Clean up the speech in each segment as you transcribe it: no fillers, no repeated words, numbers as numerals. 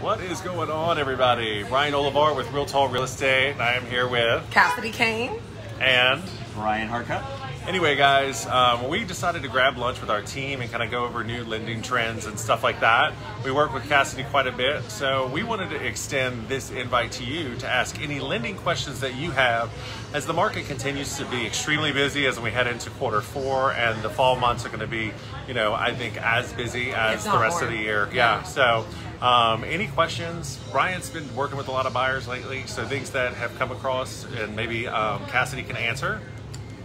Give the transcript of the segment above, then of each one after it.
What is going on, everybody? Ryan Olivar with Real Tall Real Estate. I am here with Cassidy Cain and Ryan Harcutt. Anyway, guys, we decided to grab lunch with our team and kind of go over new lending trends and stuff like that. We work with Cassidy quite a bit, so we wanted to extend this invite to you to ask any lending questions that you have as the market continues to be extremely busy as we head into quarter 4, and the fall months are going to be, I think as busy as the rest of the year. Yeah. So any questions? Ryan's been working with a lot of buyers lately, so things that have come across and maybe Cassidy can answer.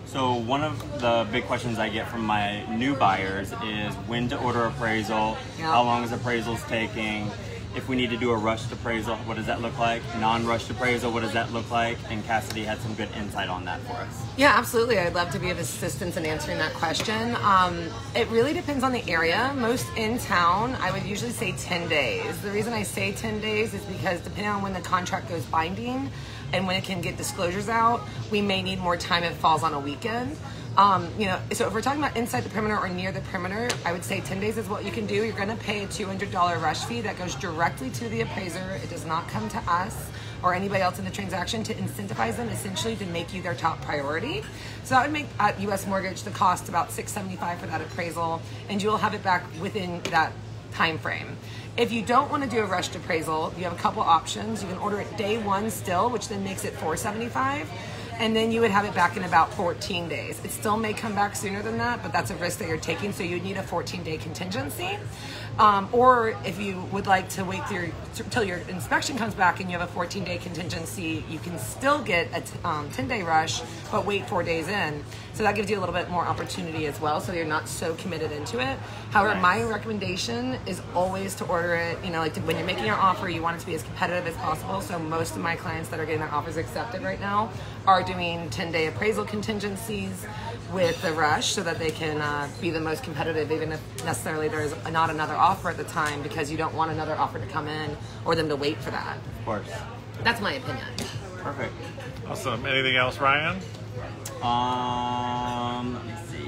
So one of the big questions I get from my new buyers is when to order appraisal, how long is appraisals taking, if we need to do a rushed appraisal, what does that look like, non-rushed appraisal, what does that look like, and Cassidy had some good insight on that for us. Yeah, absolutely. I'd love to be of assistance in answering that question. It really depends on the area. Most in town, I would usually say 10 days. The reason I say 10 days is because depending on when the contract goes binding and when it can get disclosures out, we may need more time if it falls on a weekend. So if we're talking about inside the perimeter or near the perimeter, I would say 10 days is what you can do. You're gonna pay a $200 rush fee that goes directly to the appraiser. It does not come to us or anybody else in the transaction to incentivize them, essentially to make you their top priority. So that would make at US Mortgage the cost about $675 for that appraisal, and you'll have it back within that time frame. If you don't want to do a rushed appraisal, you have a couple options. You can order it day one still, which then makes it $475, and then you would have it back in about 14 days. It still may come back sooner than that, but that's a risk that you're taking, so you need a 14-day contingency. Or if you would like to wait till your inspection comes back and you have a 14-day contingency, you can still get a 10-day rush, but wait 4 days in. So that gives you a little bit more opportunity as well, so you're not so committed into it. However, my recommendation is always to order it, when you're making your offer, you want it to be as competitive as possible. So most of my clients that are getting their offers accepted right now are doing 10-day appraisal contingencies with the rush so that they can be the most competitive, even if necessarily there's not another offer at the time, because you don't want another offer to come in or them to wait for that. Of course. That's my opinion. Perfect. Awesome. Anything else, Ryan? Let me see.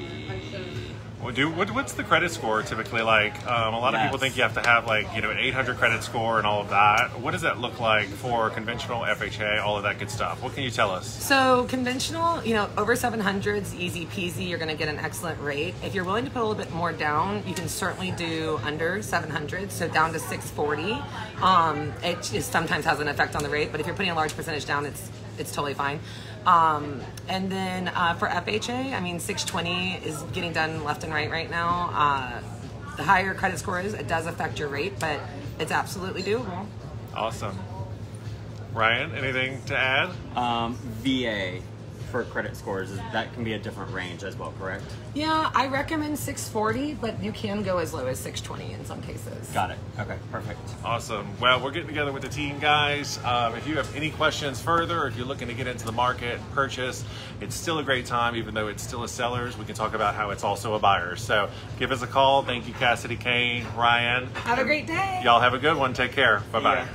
What's the credit score typically like? A lot of people think you have to have an 800 credit score and all of that. What does that look like for conventional, FHA, all of that good stuff? What can you tell us? So conventional, over 700s, easy peasy, you're gonna get an excellent rate. If you're willing to put a little bit more down, you can certainly do under 700, so down to 640. It just sometimes has an effect on the rate, but if you're putting a large percentage down, it's totally fine. And then for FHA, 620 is getting done left and right now. The higher credit score is, it does affect your rate, but it's absolutely doable. Awesome. Ryan, anything to add? VA for credit scores, that can be a different range as well, correct? Yeah, I recommend 640, but you can go as low as 620 in some cases. Got it. Okay, perfect. Awesome. Well, we're getting together with the team, guys. If you have any questions further, or if you're looking to get into the market, purchase, it's still a great time, even though it's still a seller's. We can talk about how it's also a buyer's. So give us a call. Thank you, Cassidy Cain, Ryan. Have a great day. Y'all have a good one. Take care. Bye-bye.